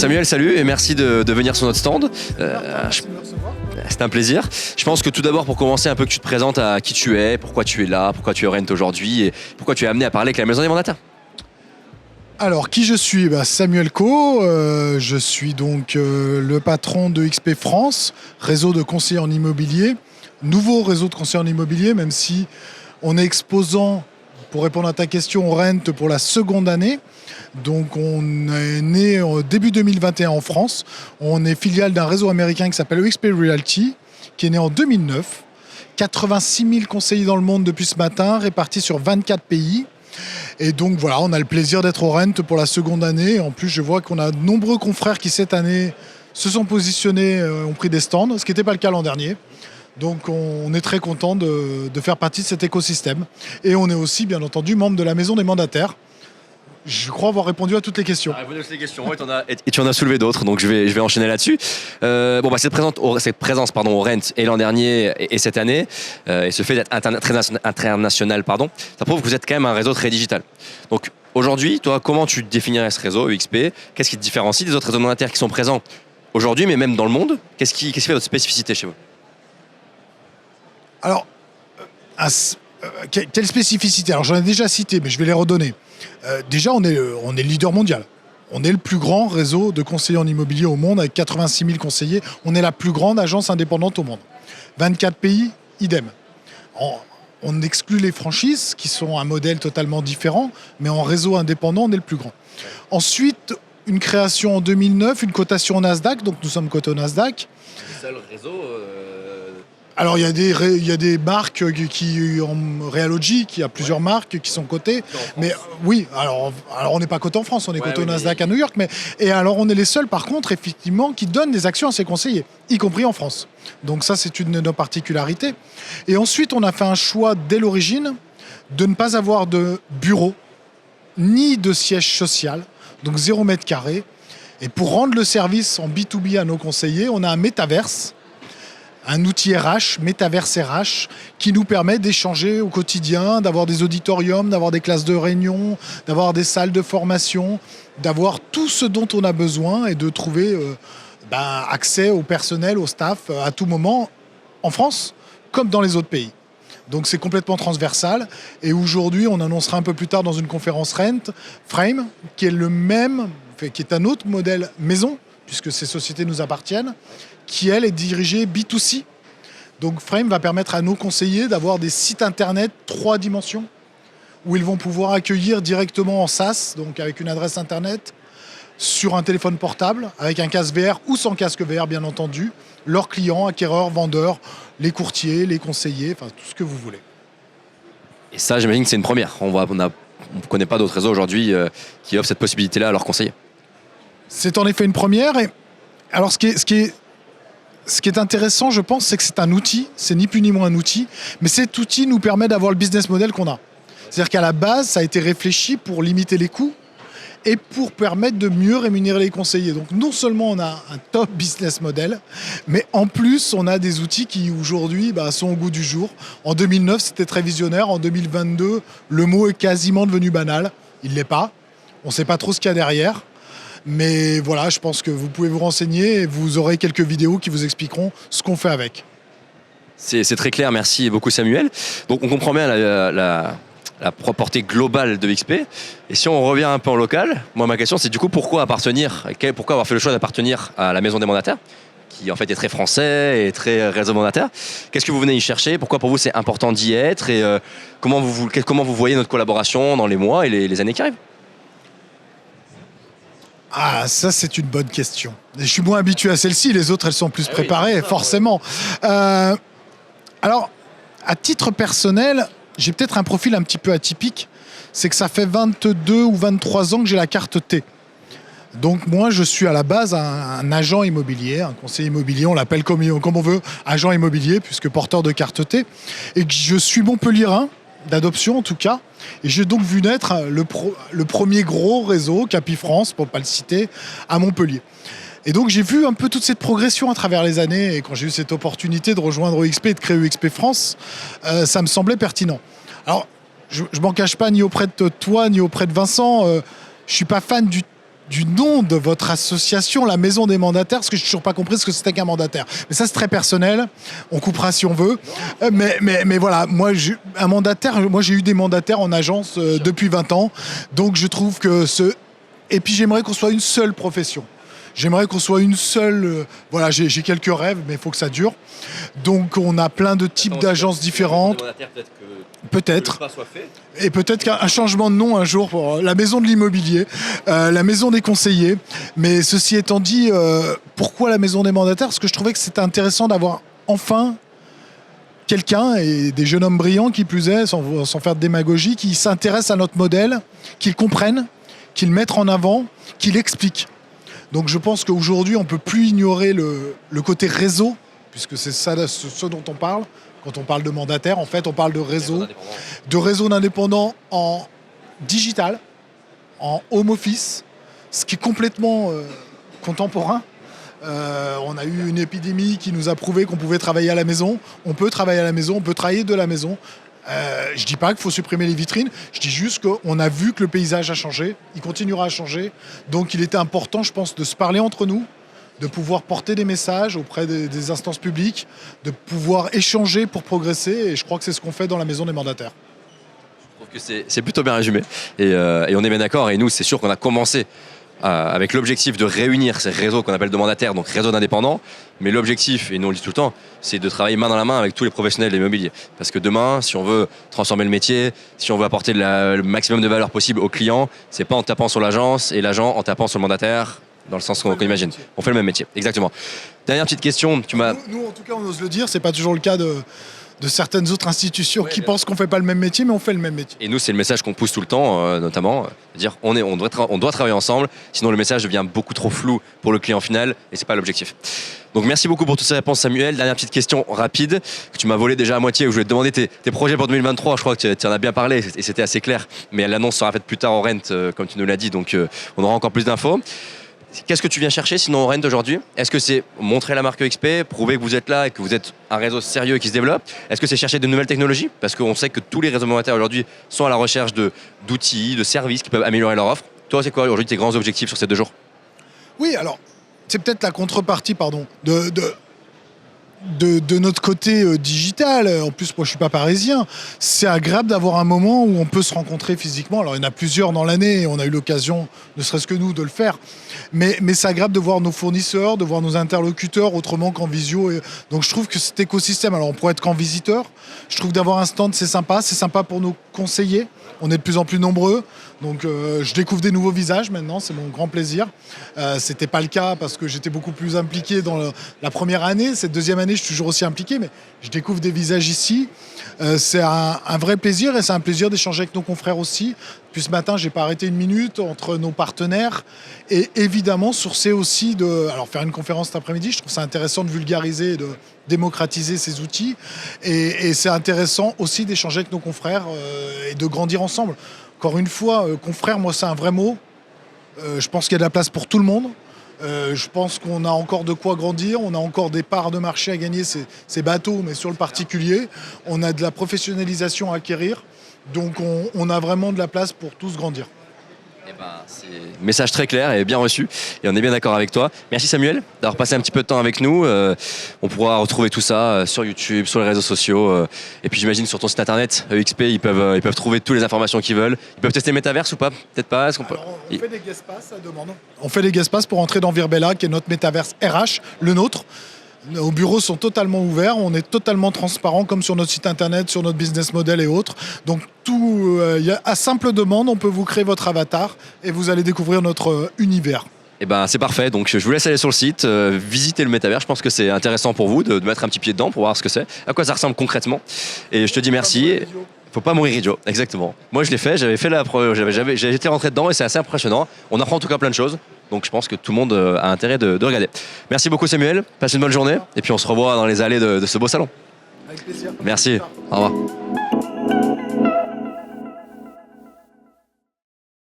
Samuel, salut et merci de venir sur notre stand. C'est un plaisir. Je pense que tout d'abord, pour commencer, un peu que tu te présentes à qui tu es, pourquoi tu es là, pourquoi tu es au Rent aujourd'hui et pourquoi tu es amené à parler avec la Maison des Mandataires. Alors, qui je suis? Samuel Co. Je suis donc le patron de XP France, réseau de conseillers en immobilier. Nouveau réseau de conseillers en immobilier, même si on est exposant, pour répondre à ta question, au Rent pour la seconde année. Donc, on est né au début 2021 en France. On est filiale d'un réseau américain qui s'appelle XP Realty, qui est né en 2009. 86 000 conseillers dans le monde depuis ce matin, répartis sur 24 pays. Et donc voilà, on a le plaisir d'être au Rent pour la seconde année. En plus, je vois qu'on a de nombreux confrères qui cette année se sont positionnés, ont pris des stands, ce qui n'était pas le cas l'an dernier. Donc on est très content de faire partie de cet écosystème. Et on est aussi, bien entendu, membre de la Maison des Mandataires. Je crois avoir répondu à toutes les questions. Répondu à toutes les questions, et tu en as soulevé d'autres, donc je vais enchaîner là-dessus. Cette présence au Rent et l'an dernier et cette année, et ce fait d'être international, ça prouve que vous êtes quand même un réseau très digital. Donc aujourd'hui, toi, comment tu définirais ce réseau EXP? Qu'est-ce qui te différencie des autres réseaux mandataires qui sont présents aujourd'hui, mais même dans le monde? Qu'est-ce qui fait votre spécificité chez vous? Alors, quelle spécificité? Alors j'en ai déjà cité, mais je vais les redonner. Déjà, on est leader mondial. On est le plus grand réseau de conseillers en immobilier au monde avec 86 000 conseillers. On est la plus grande agence indépendante au monde. 24 pays, idem. On exclut les franchises qui sont un modèle totalement différent, mais en réseau indépendant, on est le plus grand. Ensuite, une création en 2009, une cotation au Nasdaq, donc nous sommes cotés au Nasdaq. C'est le seul réseau. Alors il y a des marques qui en Realogy, qui a plusieurs marques qui sont cotées, mais oui, alors on n'est pas coté en France, on est coté au Nasdaq à New York, et alors on est les seuls par contre effectivement qui donnent des actions à ses conseillers, y compris en France. Donc ça c'est une de nos particularités. Et ensuite on a fait un choix dès l'origine de ne pas avoir de bureau ni de siège social, donc 0 mètre carré. Et pour rendre le service en B2B à nos conseillers, on a un métaverse. Un outil RH, Metaverse RH, qui nous permet d'échanger au quotidien, d'avoir des auditoriums, d'avoir des classes de réunion, d'avoir des salles de formation, d'avoir tout ce dont on a besoin et de trouver accès au personnel, au staff, à tout moment, en France, comme dans les autres pays. Donc c'est complètement transversal. Et aujourd'hui, on annoncera un peu plus tard dans une conférence Rent, Frame, qui est le même, qui est un autre modèle maison, puisque ces sociétés nous appartiennent, qui, elle, est dirigée B2C. Donc Frame va permettre à nos conseillers d'avoir des sites internet 3 dimensions, où ils vont pouvoir accueillir directement en SaaS, donc avec une adresse internet, sur un téléphone portable, avec un casque VR ou sans casque VR, bien entendu, leurs clients, acquéreurs, vendeurs, les courtiers, les conseillers, enfin tout ce que vous voulez. Et ça, j'imagine que c'est une première. On ne connaît pas d'autres réseaux aujourd'hui qui offrent cette possibilité-là à leurs conseillers. C'est en effet une première. Et alors, ce qui est intéressant, je pense, c'est que c'est un outil. C'est ni plus ni moins un outil. Mais cet outil nous permet d'avoir le business model qu'on a. C'est-à-dire qu'à la base, ça a été réfléchi pour limiter les coûts et pour permettre de mieux rémunérer les conseillers. Donc, non seulement on a un top business model, mais en plus, on a des outils qui, aujourd'hui, sont au goût du jour. En 2009, c'était très visionnaire. En 2022, le mot est quasiment devenu banal. Il ne l'est pas. On ne sait pas trop ce qu'il y a derrière. Mais voilà, je pense que vous pouvez vous renseigner et vous aurez quelques vidéos qui vous expliqueront ce qu'on fait avec. C'est très clair, merci beaucoup Samuel. Donc on comprend bien la portée globale de XP. Et si on revient un peu en local, moi ma question c'est du coup pourquoi avoir fait le choix d'appartenir à la Maison des Mandataires, qui en fait est très français et très réseau mandataire. Qu'est-ce que vous venez y chercher? Pourquoi pour vous c'est important d'y être? Et comment vous voyez notre collaboration dans les mois et les années qui arrivent? Ah, ça, c'est une bonne question. Je suis moins habitué à celle-ci, les autres, elles sont plus préparées, forcément. Alors, à titre personnel, j'ai peut-être un profil un petit peu atypique. C'est que ça fait 22 ou 23 ans que j'ai la carte T. Donc moi, je suis à la base un agent immobilier, un conseiller immobilier, on l'appelle comme on veut, agent immobilier, puisque porteur de carte T. Et que je suis montpelliérain, d'adoption en tout cas. Et j'ai donc vu naître le premier gros réseau, Capifrance, pour ne pas le citer, à Montpellier. Et donc j'ai vu un peu toute cette progression à travers les années. Et quand j'ai eu cette opportunité de rejoindre EXP et de créer EXP France, ça me semblait pertinent. Alors, je ne m'en cache pas ni auprès de toi, ni auprès de Vincent. Je ne suis pas fan du nom de votre association, la Maison des Mandataires, parce que je n'ai toujours pas compris ce que c'était qu'un mandataire. Mais ça, c'est très personnel. On coupera si on veut. Mais voilà, un mandataire, moi j'ai eu des mandataires en agence depuis 20 ans. Donc je trouve que Et puis j'aimerais qu'on soit une seule profession. J'aimerais qu'on soit une seule... voilà, j'ai quelques rêves, mais il faut que ça dure. Donc on a plein de types d'agences différentes. Peut-être. Et peut-être qu'un changement de nom un jour pour la maison de l'immobilier, la maison des conseillers. Mais ceci étant dit, pourquoi la maison des mandataires? Parce que je trouvais que c'était intéressant d'avoir enfin quelqu'un, et des jeunes hommes brillants qui plus est, sans faire de démagogie, qui s'intéressent à notre modèle, qu'ils comprennent, qu'ils mettent en avant, qu'ils expliquent. Donc je pense qu'aujourd'hui, on ne peut plus ignorer le côté réseau, puisque c'est ça ce dont on parle. Quand on parle de mandataire, en fait, on parle de réseau d'indépendants en digital, en home office, ce qui est complètement contemporain. On a eu une épidémie qui nous a prouvé qu'on pouvait travailler à la maison. On peut travailler à la maison, on peut travailler de la maison. Je ne dis pas qu'il faut supprimer les vitrines, je dis juste qu'on a vu que le paysage a changé, il continuera à changer. Donc il était important, je pense, de se parler entre nous, de pouvoir porter des messages auprès des instances publiques, de pouvoir échanger pour progresser. Et je crois que c'est ce qu'on fait dans la Maison des Mandataires. Je trouve que c'est plutôt bien résumé. Et on est bien d'accord. Et nous, c'est sûr qu'on a commencé avec l'objectif de réunir ces réseaux qu'on appelle de mandataires, donc réseaux d'indépendants. Mais l'objectif, et nous on le dit tout le temps, c'est de travailler main dans la main avec tous les professionnels de l'immobilier. Parce que demain, si on veut transformer le métier, si on veut apporter le maximum de valeur possible aux clients, c'est pas en tapant sur l'agence et l'agent en tapant sur le mandataire, dans le sens qu'on imagine. On fait le même métier, exactement. Dernière petite question, nous, en tout cas, on ose le dire, c'est pas toujours le cas de certaines autres institutions qui pensent qu'on fait pas le même métier, mais on fait le même métier. Et nous, c'est le message qu'on pousse tout le temps, notamment, dire on doit travailler ensemble, sinon le message devient beaucoup trop flou pour le client final, et c'est pas l'objectif. Donc merci beaucoup pour toutes ces réponses, Samuel. Dernière petite question rapide, que tu m'as volé déjà à moitié, où je voulais te demander tes projets pour 2023. Je crois que tu en as bien parlé, et c'était assez clair, mais l'annonce sera faite plus tard au Rent, comme tu nous l'as dit, donc on aura encore plus d'infos. Qu'est-ce que tu viens chercher sinon au Rent aujourd'hui? Est-ce que c'est montrer la marque XP, prouver que vous êtes là et que vous êtes un réseau sérieux qui se développe? Est-ce que c'est chercher de nouvelles technologies? Parce qu'on sait que tous les réseaux mandataires aujourd'hui sont à la recherche d'outils, de services qui peuvent améliorer leur offre. Toi, c'est quoi aujourd'hui tes grands objectifs sur ces 2 jours? Oui, alors, c'est peut-être la contrepartie, de notre côté digital. En plus, moi, je suis pas parisien. C'est agréable d'avoir un moment où on peut se rencontrer physiquement. Alors, il y en a plusieurs dans l'année et on a eu l'occasion, ne serait-ce que nous, de le faire. Mais c'est agréable de voir nos fournisseurs, de voir nos interlocuteurs autrement qu'en visio. Donc, je trouve que cet écosystème, alors on pourrait être qu'en visiteur. Je trouve d'avoir un stand, c'est sympa. C'est sympa pour nos conseillers. On est de plus en plus nombreux. Donc, je découvre des nouveaux visages maintenant. C'est mon grand plaisir. C'était pas le cas parce que j'étais beaucoup plus impliqué dans la première année. Cette deuxième année, je suis toujours aussi impliqué, mais je découvre des visages ici. C'est un vrai plaisir et c'est un plaisir d'échanger avec nos confrères aussi. Puis ce matin, j'ai pas arrêté une minute entre nos partenaires et évidemment sourcer aussi alors faire une conférence cet après-midi. Je trouve ça intéressant de vulgariser et de démocratiser ces outils et c'est intéressant aussi d'échanger avec nos confrères et de grandir ensemble. Encore une fois, confrères, moi c'est un vrai mot. Je pense qu'il y a de la place pour tout le monde. Je pense qu'on a encore de quoi grandir, on a encore des parts de marché à gagner, c'est bateau, mais sur le particulier, on a de la professionnalisation à acquérir, donc on a vraiment de la place pour tous grandir. C'est un message très clair et bien reçu, et on est bien d'accord avec toi. Merci Samuel d'avoir passé un petit peu de temps avec nous. On pourra retrouver tout ça sur YouTube, sur les réseaux sociaux, et puis j'imagine sur ton site internet EXP, ils peuvent trouver toutes les informations qu'ils veulent. Ils peuvent tester Metaverse ou pas? Peut-être pas. On fait des guest pass à demande. On fait des guest pass pour entrer dans Virbella, qui est notre Metaverse RH, le nôtre. Nos bureaux sont totalement ouverts, on est totalement transparent comme sur notre site internet, sur notre business model et autres. Donc à simple demande, on peut vous créer votre avatar et vous allez découvrir notre univers. C'est parfait, donc je vous laisse aller sur le site, visiter le métavers. Je pense que c'est intéressant pour vous de mettre un petit pied dedans pour voir ce que c'est, à quoi ça ressemble concrètement. Et je te dis merci. Faut pas mourir idiot, exactement. Moi je l'ai fait, j'ai été rentré dedans et c'est assez impressionnant. On apprend en tout cas plein de choses. Donc je pense que tout le monde a intérêt de regarder. Merci beaucoup Samuel, passe une bonne journée et puis on se revoit dans les allées de ce beau salon. Avec plaisir. Merci, au revoir.